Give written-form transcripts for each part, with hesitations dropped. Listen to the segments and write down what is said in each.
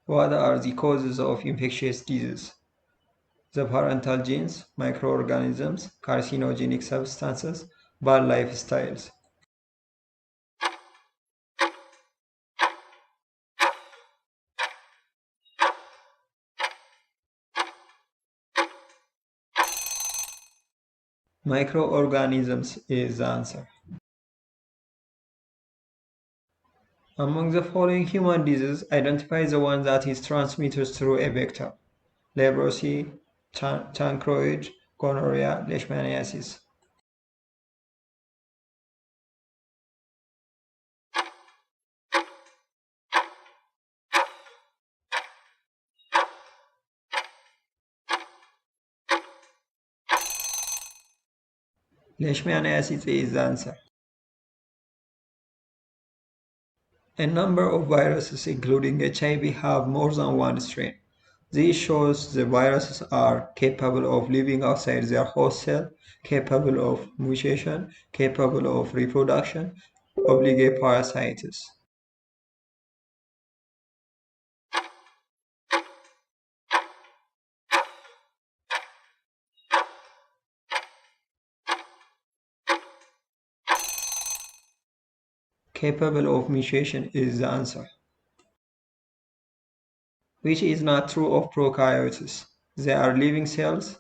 What are the causes of infectious disease? The parental genes, microorganisms, carcinogenic substances, bad lifestyles. Microorganisms is the answer. Among the following human diseases, identify the one that is transmitted through a vector. Leprosy, chancroid, gonorrhea, leishmaniasis. Leishmaniasis is the answer. A number of viruses, including HIV, have more than one strain. This shows the viruses are capable of living outside their host cell, capable of mutation, capable of reproduction, obligate parasites. Capable of mutation is the answer. Which is not true of prokaryotes. They are living cells,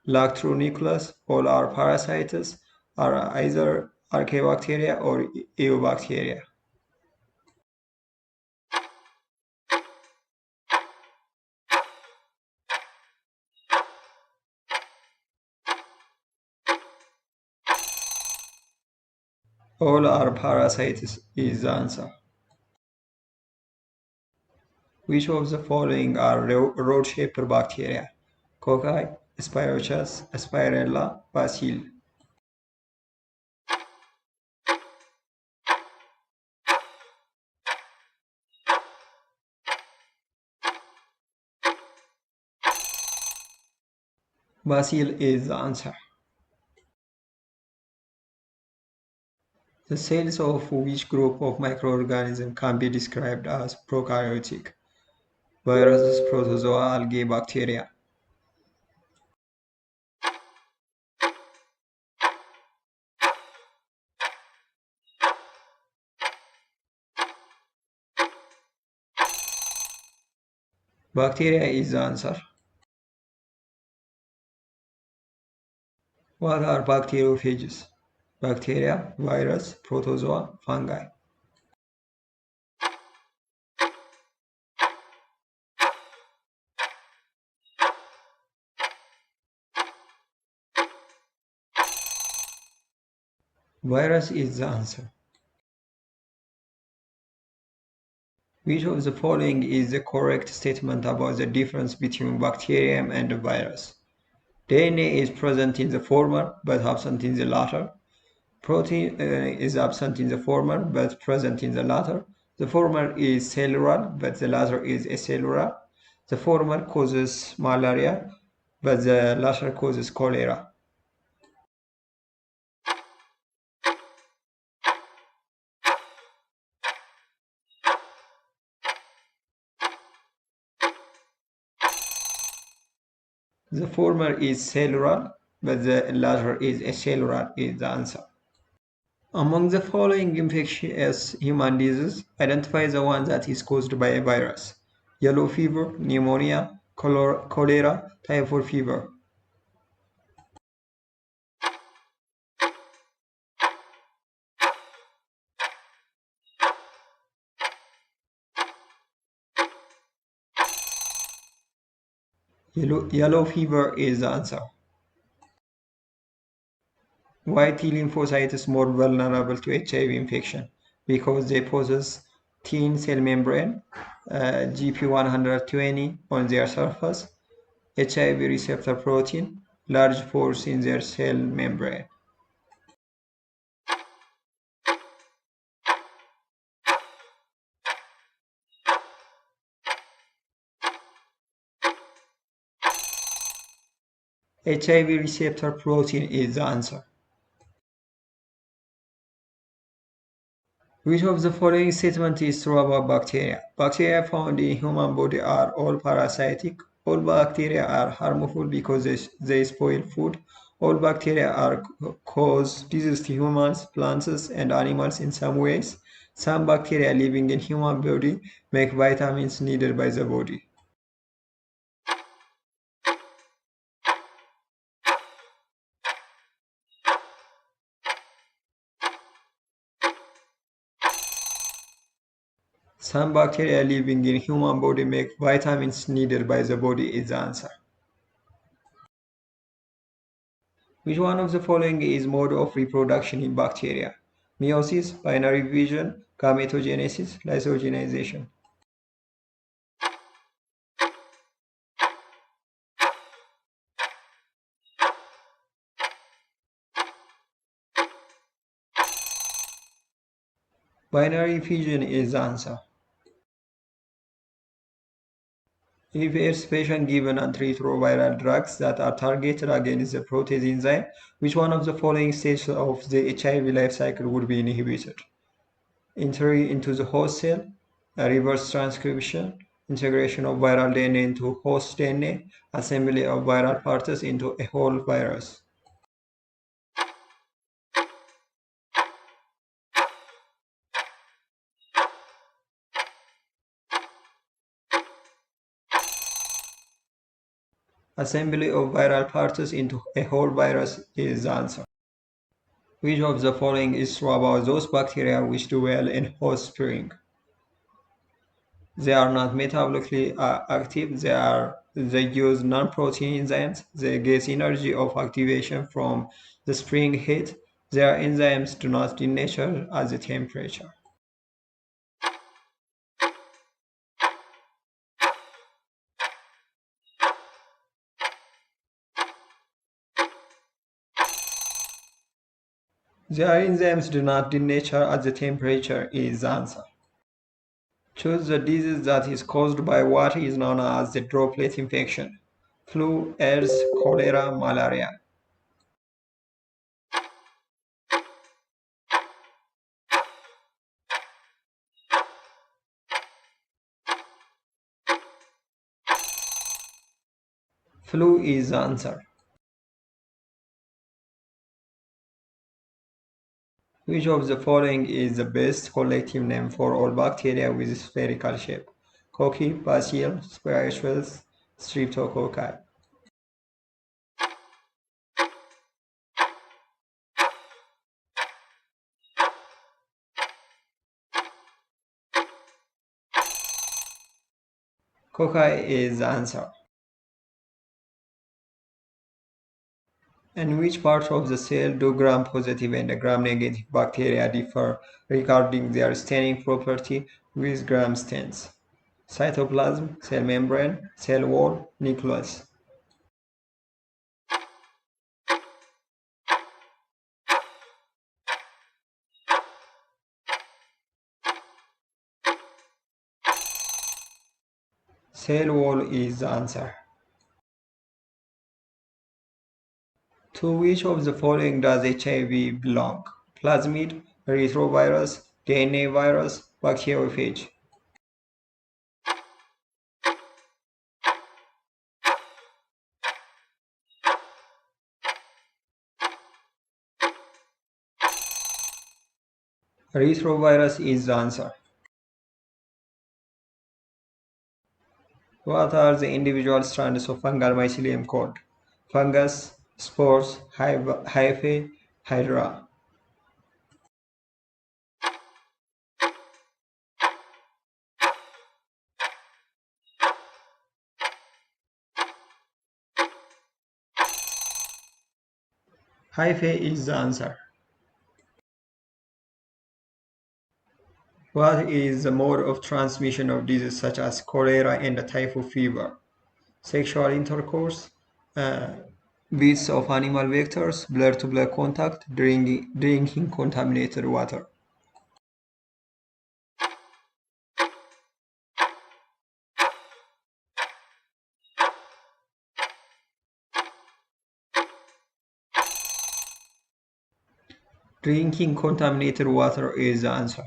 lack true nucleus, all are parasites, are either archaebacteria or eubacteria. All are parasites is the answer. Which of the following are rod-shaped bacteria? Cocci, Spirochetes, Spirella, Bacille. Bacille is the answer. The cells of which group of microorganisms can be described as prokaryotic? Viruses, protozoa, algae, bacteria. Bacteria is the answer. What are bacteriophages? Bacteria, virus, protozoa, fungi. Virus is the answer. Which of the following is the correct statement about the difference between bacterium and a virus? DNA is present in the former but absent in the latter. Protein is absent in the former but present in the latter. The former is cellular but the latter is acellular. The former causes malaria but the latter causes cholera. The former is cellular, but the latter is acellular is the answer. Among the following infectious human diseases, identify the one that is caused by a virus. Yellow fever, pneumonia, cholera, typhoid fever. Yellow fever is the answer. Why T lymphocytes more vulnerable to HIV infection? Because they possess thin cell membrane, GP120 on their surface, HIV receptor protein, large pores in their cell membrane. HIV receptor protein is the answer. Which of the following statement is true about bacteria? Bacteria found in human body are all parasitic. All bacteria are harmful because they spoil food. All bacteria are cause disease to humans, plants, and animals in some ways. Some bacteria living in human body make vitamins needed by the body. Some bacteria living in human body make vitamins needed by the body is the answer. Which one of the following is mode of reproduction in bacteria? Meiosis, binary division, gametogenesis, lysogenization. Binary fission is the answer. If a patient given antiretroviral drugs that are targeted against the protease enzyme, which one of the following stages of the HIV life cycle would be inhibited? Entry into the host cell, reverse transcription, integration of viral DNA into host DNA, assembly of viral parts into a whole virus. Assembly of viral parts into a whole virus is the answer. Which of the following is true about those bacteria which dwell in host spring? They are not metabolically active. They use non-protein enzymes. They get energy of activation from the spring heat. Their enzymes do not denature at the temperature. Their enzymes do not denature at the temperature is the answer. Choose the disease that is caused by what is known as the droplet infection. Flu, AIDS, cholera, malaria. Flu is the answer. Which of the following is the best collective name for all bacteria with spherical shape? Cocci, Bacilli, Prokaryotes, Streptococci. Cocci is the answer. In which part of the cell do gram-positive and gram-negative bacteria differ regarding their staining property with gram stains? Cytoplasm, cell membrane, cell wall, nucleus. Cell wall is the answer. To which of the following does HIV belong? Plasmid, retrovirus, DNA virus, bacteriophage. Retrovirus is the answer. What are the individual strands of fungal mycelium called? Fungus, spores, hyphae, hydra. Hyphae is the answer. What is the mode of transmission of diseases such as cholera and typhoid fever? Sexual intercourse, bits of animal vectors, blood-to-blood contact, drinking contaminated water. Drinking contaminated water is the answer.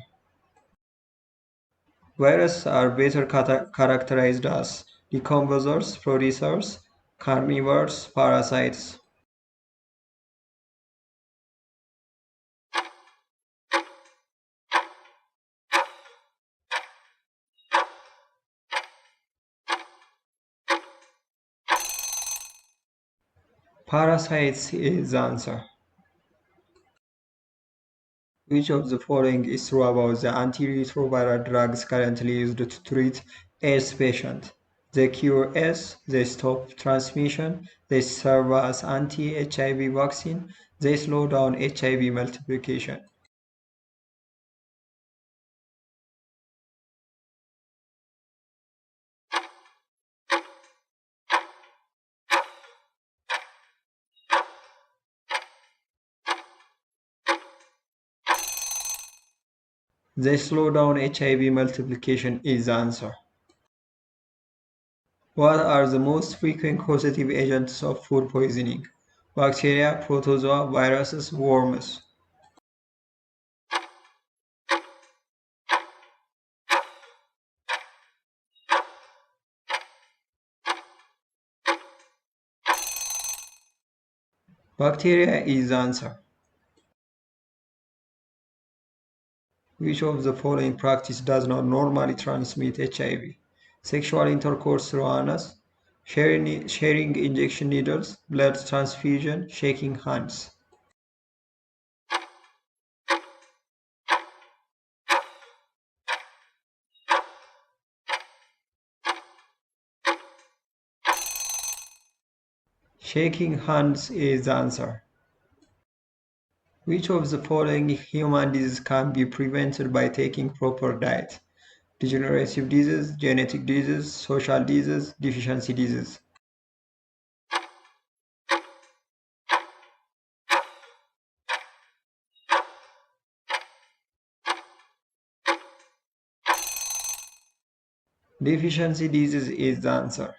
Viruses are better characterized as decomposers, producers, carnivores, parasites. Parasites is the answer. Which of the following is true about the antiretroviral drugs currently used to treat AIDS patients? They cure AIDS, they stop transmission, they serve as anti-HIV vaccine, they slow down HIV multiplication. They slow down HIV multiplication is the answer. What are the most frequent causative agents of food poisoning? Bacteria, protozoa, viruses, worms. Bacteria is the answer. Which of the following practice does not normally transmit HIV? Sexual intercourse through anus, sharing injection needles, blood transfusion, shaking hands. Shaking hands is the answer. Which of the following human diseases can be prevented by taking proper diet? Degenerative disease, genetic disease, social disease, deficiency disease. Deficiency disease is the answer.